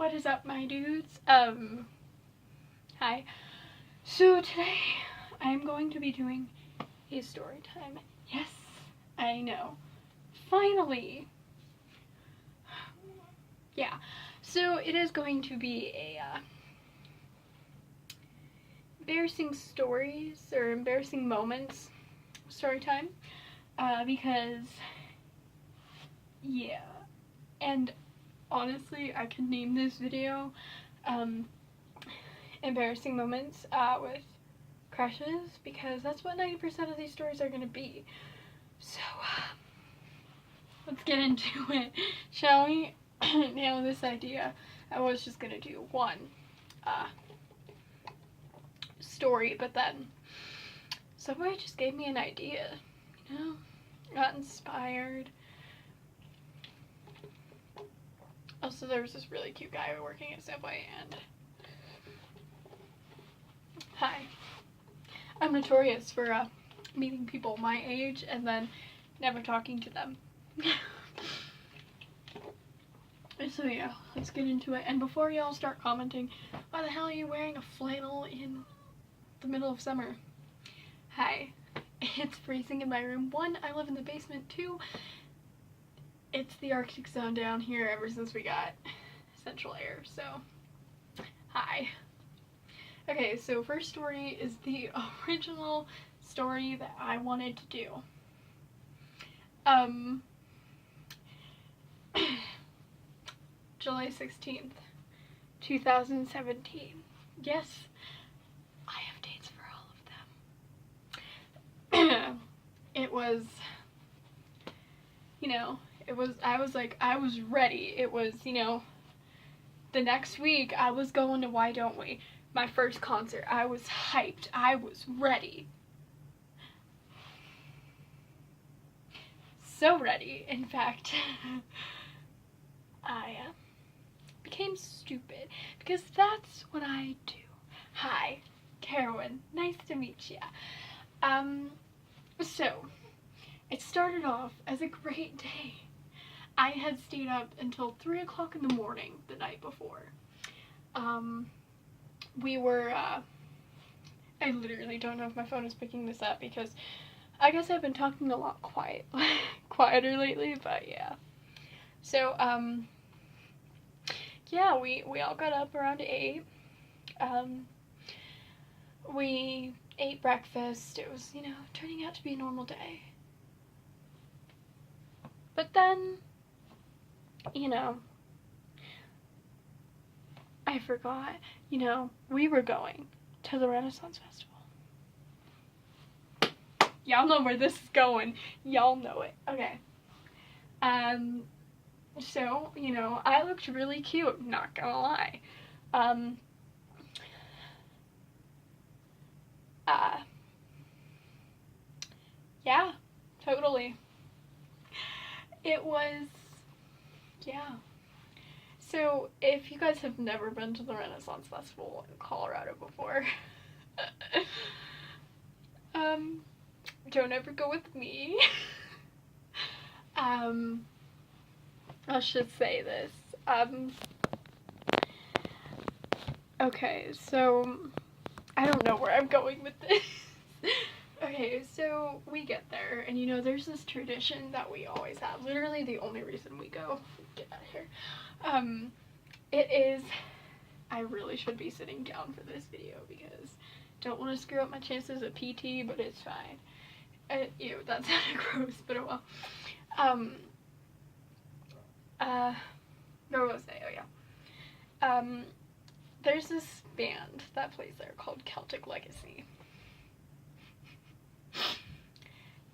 What is up, my dudes? Hi. So today I'm going to be doing a story time. Yes, I know. Finally. Yeah. So it is going to be a embarrassing stories or embarrassing moments story time. Because yeah. And honestly, I could name this video embarrassing moments with crushes, because that's what 90% of these stories are going to be. So let's get into it, shall we? Now, this idea, I was just going to do one story, but then somebody just gave me an idea, you know, got inspired. Also, there was this really cute guy working at Subway, and hi. I'm notorious for meeting people my age and then never talking to them. So yeah, let's get into it. And before y'all start commenting, why the hell are you wearing a flannel in the middle of summer? Hi. It's freezing in my room. 1, I live in the basement. 2, it's the Arctic zone down here ever since we got central air, so hi. Okay, so first story is the original story that I wanted to do. July 16th, 2017. Yes, I have dates for all of them. It was, you know, I was ready. It was, you know, the next week I was going to Why Don't We? My first concert. I was hyped. I was ready. So ready, in fact. I became stupid, because that's what I do. Hi, Carolyn. Nice to meet ya. So, it started off as a great day. I had stayed up until 3 o'clock in the morning the night before. We were, I literally don't know if my phone is picking this up, because I guess I've been talking a lot quieter lately, but yeah. So, yeah, we all got up around 8. We ate breakfast. It was, you know, turning out to be a normal day. But then, you know, I forgot, you know, we were going to the Renaissance Festival. Y'all know where this is going. Y'all know it. Okay. So, you know, I looked really cute, not gonna lie. Yeah, totally. It was, yeah. So, if you guys have never been to the Renaissance Festival in Colorado before, don't ever go with me. I should say this. Okay, so I don't know where I'm going with this. Okay, so we get there, and you know, there's this tradition that we always have. Literally the only reason we go. Get out of here. It is, I really should be sitting down for this video, because don't want to screw up my chances of PT, but it's fine. Ew, that sounded gross, but oh well. Where was I? Oh yeah. There's this band that plays there called Celtic Legacy.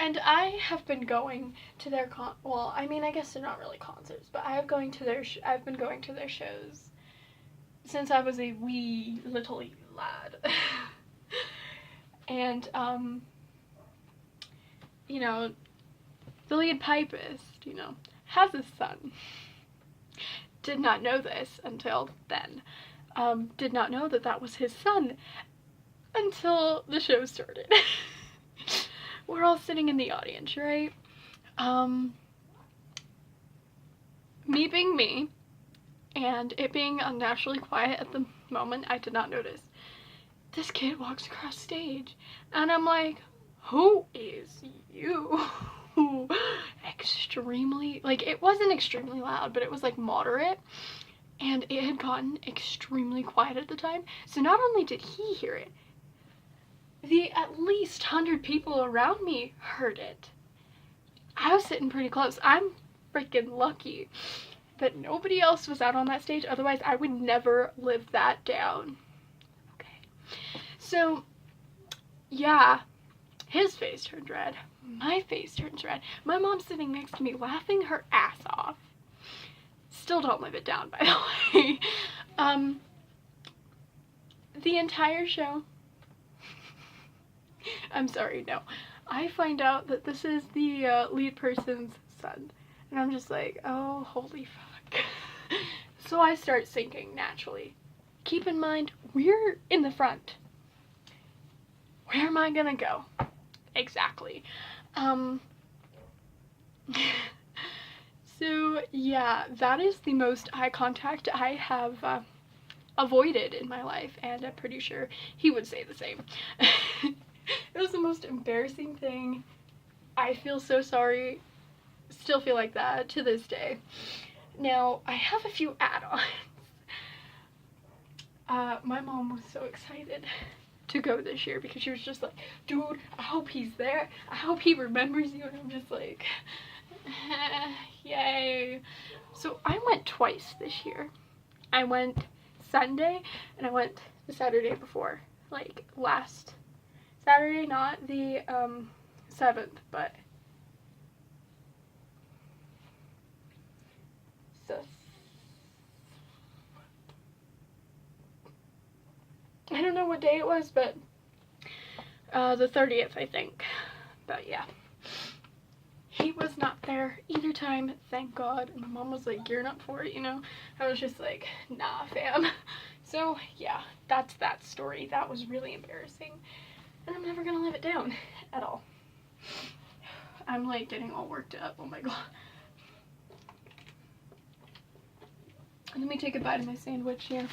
And I have been going to their well, I mean, I guess they're not really concerts, but I've been going to their shows since I was a wee little lad. And you know, the lead pipist, you know, has a son. Did not know this until then. Did not know that that was his son until the show started. We're all sitting in the audience, right? Me being me, and it being unnaturally quiet at the moment, I did not notice. This kid walks across stage, and I'm like, who is you? Extremely, like, it wasn't extremely loud, but it was like moderate, and it had gotten extremely quiet at the time. So not only did he hear it, the at least 100 people around me heard it. I was sitting pretty close. I'm freaking lucky that nobody else was out on that stage, otherwise I would never live that down. Okay, so yeah, his face turned red, my face turns red, my mom's sitting next to me laughing her ass off. Still don't live it down, by the way. The entire show, I'm sorry, no, I find out that this is the lead person's son, and I'm just like, oh, holy fuck. So I start singing naturally. Keep in mind, we're in the front. Where am I gonna go? Exactly. So yeah, that is the most eye contact I have avoided in my life, and I'm pretty sure he would say the same. It was the most embarrassing thing. I feel so sorry. Still feel like that to this day. Now, I have a few add-ons. My mom was so excited to go this year because she was just like, dude, I hope he's there. I hope he remembers you. And I'm just like, yay. So I went twice this year. I went Sunday and I went the Saturday before. Like last Saturday, not the 7th, but I don't know what day it was, but the 30th, I think. But yeah, he was not there either time, thank God. And my mom was like gearing up for it, you know. I was just like, nah, fam. So yeah, that's that story. That was really embarrassing, and I'm never gonna live it down at all. I'm like getting all worked up. Oh my God. Let me take a bite of my sandwich here.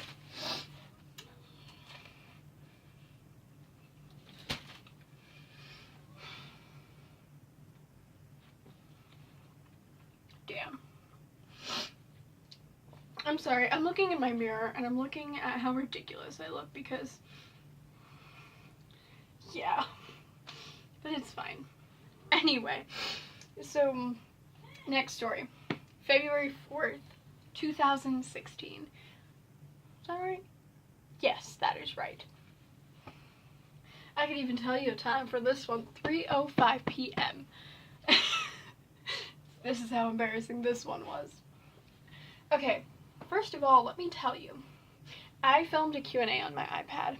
Damn. I'm sorry, I'm looking in my mirror and I'm looking at how ridiculous I look because, yeah, but it's fine. Anyway, so next story. February 4th, 2016. Is that right? Yes, that is right. I can even tell you a time for this one, 3:05 p.m. This is how embarrassing this one was. Okay, first of all, let me tell you, I filmed a Q&A on my iPad.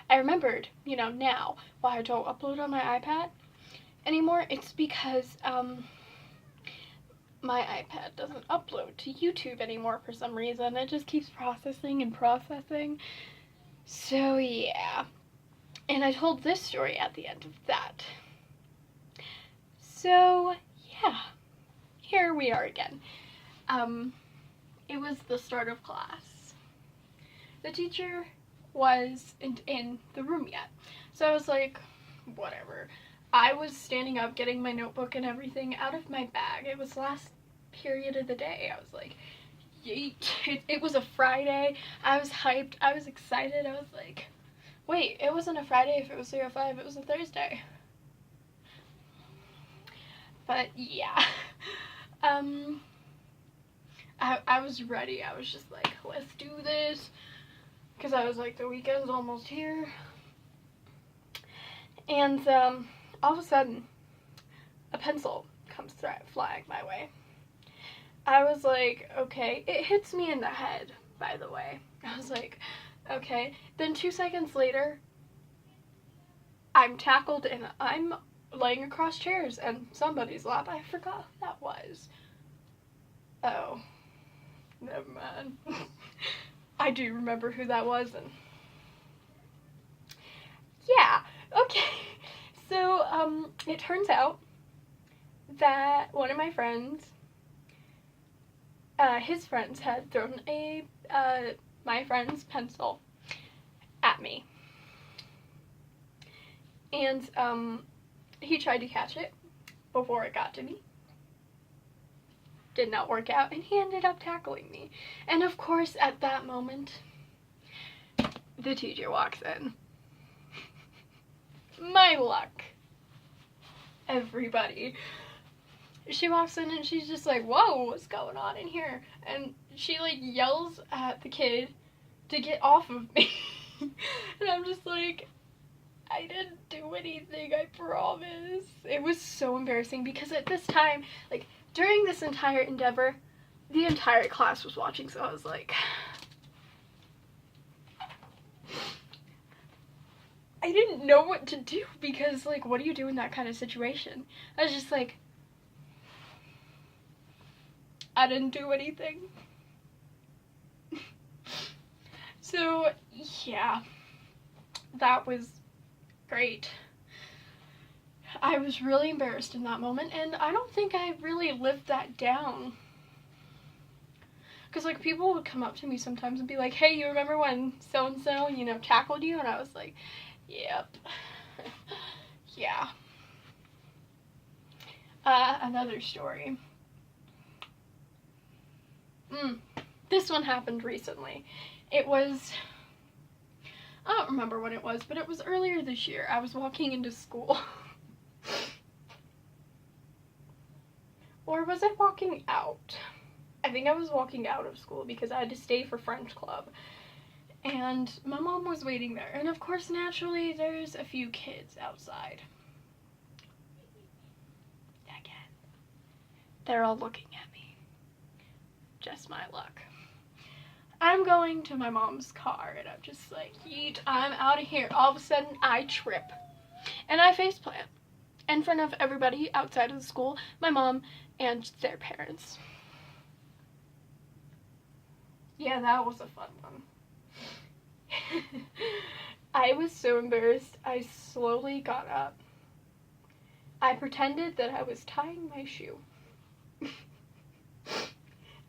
I remembered, you know, now why I don't upload on my iPad anymore. It's because my iPad doesn't upload to YouTube anymore for some reason. It just keeps processing and processing. So yeah, and I told this story at the end of that. So yeah, here we are again. It was the start of class. The teacher wasn't in the room yet, so I was like, whatever. I was standing up, getting my notebook and everything out of my bag. It was the last period of the day. I was like, yeet. It was a Friday. I was hyped. I was excited. I was like, wait, it wasn't a Friday if it was 3:05. It was a Thursday. But yeah. I was ready. I was just like, let's do this. Because I was like, the weekend's almost here. And all of a sudden, a pencil comes flying my way. I was like, okay. It hits me in the head, by the way. I was like, okay. Then 2 seconds later, I'm tackled and I'm laying across chairs in somebody's lap. I forgot who that was. Oh, never mind. I do remember who that was, and yeah, okay. So, it turns out that one of my friends his friends had thrown my friend's pencil at me. And he tried to catch it before it got to me. Did not work out, and he ended up tackling me. And of course, at that moment, the teacher walks in. My luck. Everybody. She walks in and she's just like, whoa, what's going on in here? And she like yells at the kid to get off of me. And I'm just like, I didn't do anything, I promise. It was so embarrassing because at this time, like, during this entire endeavor, the entire class was watching, so I was like, I didn't know what to do because, like, what do you do in that kind of situation? I was just like, I didn't do anything. So, yeah, that was great. I was really embarrassed in that moment, and I don't think I really lived that down. Because, like, people would come up to me sometimes and be like, hey, you remember when so-and-so, you know, tackled you? And I was like, yep. Yeah. Another story. This one happened recently. It was, I don't remember when it was, but it was earlier this year. I was walking into school. Or was I walking out? I think I was walking out of school because I had to stay for French club. And my mom was waiting there. And of course, naturally, there's a few kids outside. Again. They're all looking at me. Just my luck. I'm going to my mom's car and I'm just like, yeet, I'm out of here. All of a sudden, I trip. And I faceplant in front of everybody outside of the school, my mom and their parents. Yeah, that was a fun one. I was so embarrassed. I slowly got up. I pretended that I was tying my shoe. And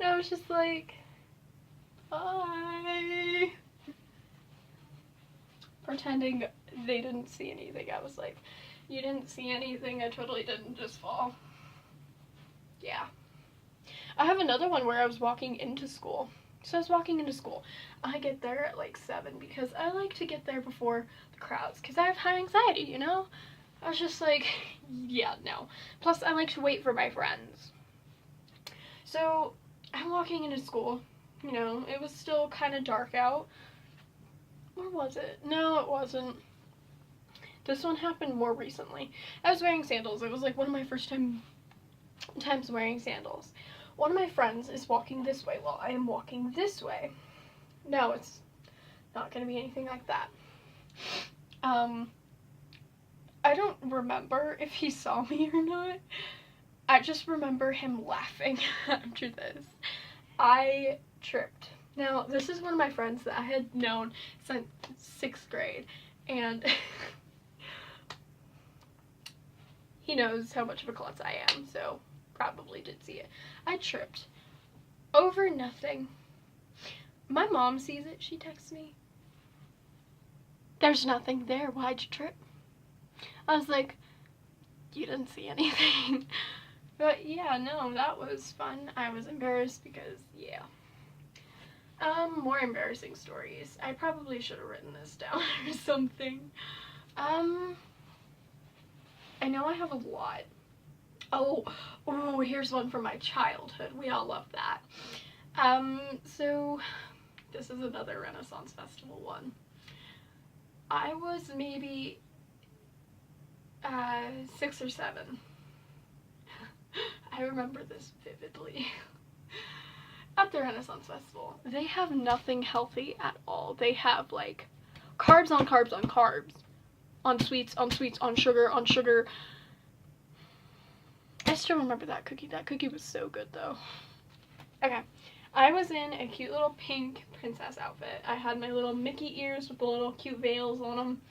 I was just like, bye. Pretending they didn't see anything. I was like, you didn't see anything. I totally didn't just fall. Yeah. I have another one where I was walking into school. So I was walking into school. I get there at like 7 because I like to get there before the crowds because I have high anxiety, you know? I was just like, yeah, no. Plus, I like to wait for my friends. So I'm walking into school. You know, it was still kind of dark out. Or was it? No, it wasn't. This one happened more recently. I was wearing sandals. It was like one of my first times wearing sandals. One of my friends is walking this way while I am walking this way. No, it's not going to be anything like that. I don't remember if he saw me or not. I just remember him laughing after this. I tripped. Now, this is one of my friends that I had known since 6th grade, and he knows how much of a klutz I am, so probably did see it. I tripped over nothing. My mom sees it. She texts me, there's nothing there. Why'd you trip? I was like, you didn't see anything. But yeah, no, that was fun. I was embarrassed because, yeah. More embarrassing stories. I probably should have written this down or something. I know I have a lot. Oh, here's one from my childhood. We all love that. So this is another Renaissance Festival one. I was maybe 6 or 7. I remember this vividly. At the Renaissance Festival, they have nothing healthy at all. They have like carbs on carbs on carbs, on sweets, on sweets, on sugar, on sugar. I still remember that cookie. That cookie was so good though. Okay, I was in a cute little pink princess outfit. I had my little Mickey ears with the little cute veils on them.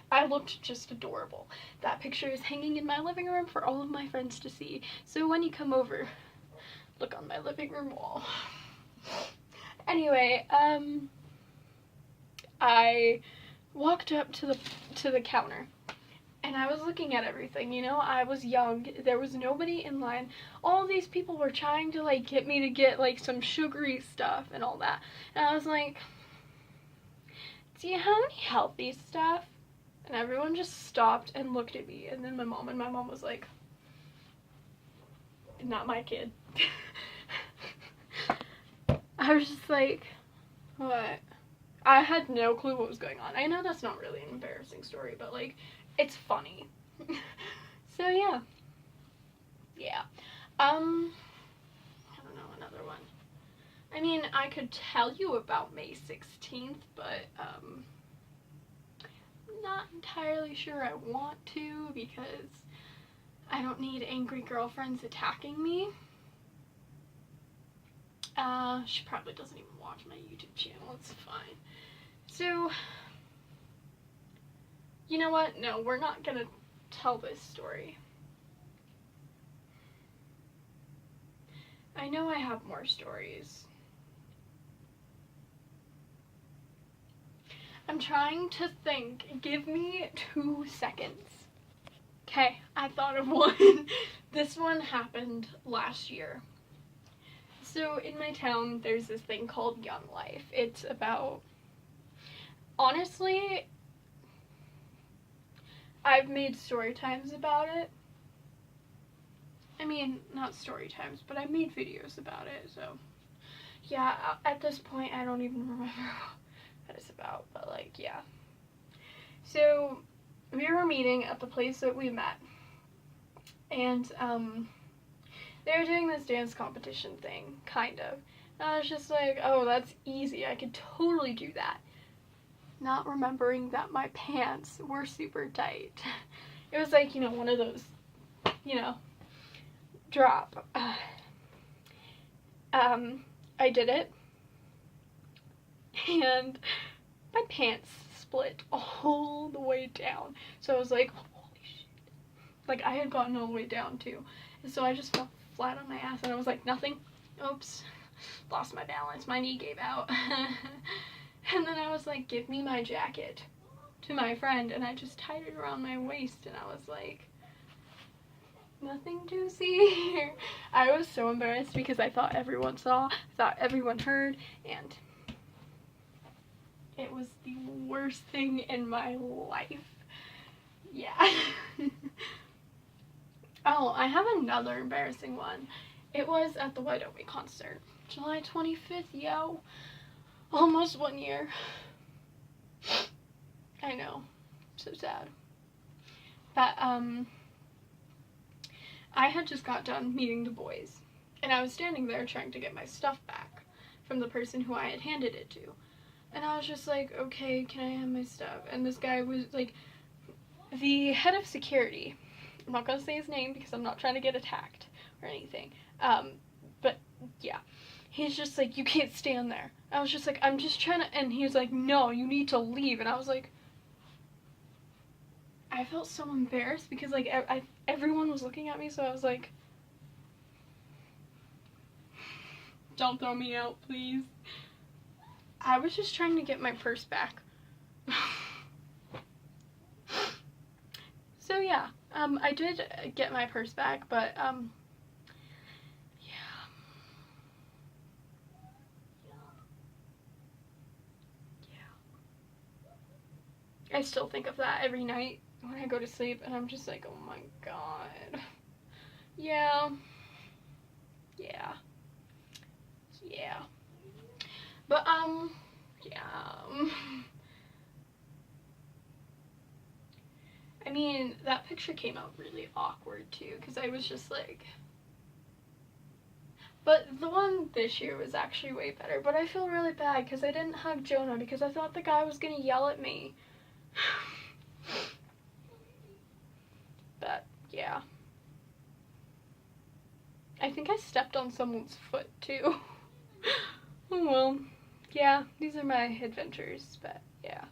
I looked just adorable. That picture is hanging in my living room for all of my friends to see. So when you come over, look on my living room wall. Anyway, I walked up to the counter, and I was looking at everything, you know, I was young, there was nobody in line, all these people were trying to, like, get me to get, like, some sugary stuff and all that, and I was like, do you have any healthy stuff? And everyone just stopped and looked at me, and then my mom was like, not my kid. I was just like, what? I had no clue what was going on. I know that's not really an embarrassing story, but, like, it's funny. So, yeah. Yeah. I don't know, another one. I mean, I could tell you about May 16th, but, not entirely sure I want to, because I don't need angry girlfriends attacking me. She probably doesn't even watch my YouTube channel, it's fine. So, you know what? No, we're not gonna tell this story. I know I have more stories. I'm trying to think. Give me 2 seconds. Okay, I thought of one. This one happened last year. So in my town, there's this thing called Young Life. It's about, honestly, I've made story times about it. I mean, not story times, but I made videos about it, so. Yeah, at this point, I don't even remember what it's about, but, like, yeah. So, we were meeting at the place that we met, and, they were doing this dance competition thing, kind of. And I was just like, oh, that's easy, I could totally do that. Not remembering that my pants were super tight. It was like, you know, one of those, you know, drop. I did it, and my pants split all the way down. So I was like, holy shit. Like, I had gotten all the way down, too. And so I just fell flat on my ass, and I was like, nothing. Oops. Lost my balance. My knee gave out. And then I was like, give me my jacket, to my friend, and I just tied it around my waist, and I was like, nothing to see here. I was so embarrassed because I thought everyone saw, I thought everyone heard, and it was the worst thing in my life. Yeah. Oh, I have another embarrassing one. It was at the White Oak concert. July 25th, yo. Almost 1 year. I know. So sad. But, I had just got done meeting the boys, and I was standing there trying to get my stuff back from the person who I had handed it to. And I was just like, okay, can I have my stuff? And this guy was like, the head of security. I'm not gonna say his name because I'm not trying to get attacked or anything. But yeah, he's just like, you can't stand there. I was just like, I'm just trying to, and he was like, no, you need to leave. And I was like, I felt so embarrassed because, like, everyone was looking at me, so I was like, don't throw me out, please. I was just trying to get my purse back. So, yeah, I did get my purse back, but, yeah. I still think of that every night when I go to sleep, and I'm just like, oh my god. Yeah. Yeah. Yeah. But, yeah. I mean, that picture came out really awkward, too, because I was just like... But the one this year was actually way better, but I feel really bad because I didn't hug Jonah because I thought the guy was gonna yell at me. But, yeah. I think I stepped on someone's foot, too. Oh, well. Yeah, these are my adventures, but, yeah.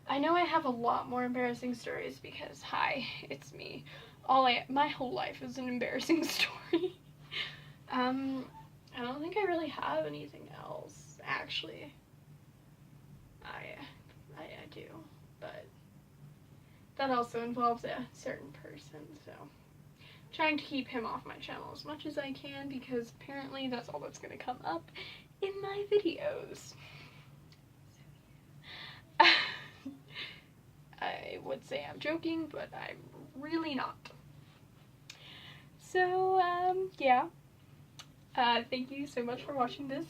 I know I have a lot more embarrassing stories because, hi, it's me. My whole life is an embarrassing story. I don't think I really have anything else, actually. I do, but that also involves a certain person, so I'm trying to keep him off my channel as much as I can because apparently that's all that's going to come up in my videos. I would say I'm joking, but I'm really not. So, yeah. Thank you so much for watching this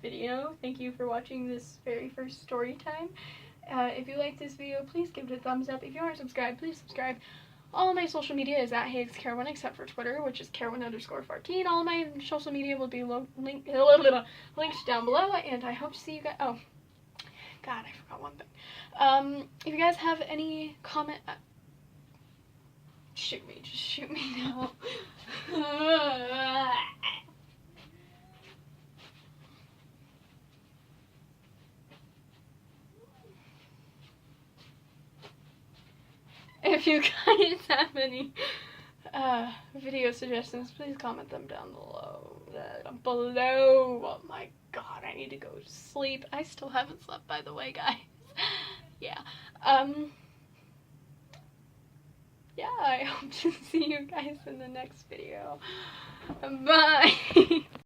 video. Thank you for watching this very first story time. If you like this video, please give it a thumbs up. If you aren't subscribed, please subscribe. All my social media is at HeyXCarowin except for Twitter, which is Carowin_14. All my social media will be linked down below, and I hope to see you guys. Oh, God, I forgot one thing. If you guys have any comment, shoot me, just shoot me now. If you guys have any video suggestions, please comment them down below. Oh my God, I need to go to sleep. I still haven't slept, by the way, guys. Yeah. Yeah, I hope to see you guys in the next video. Bye.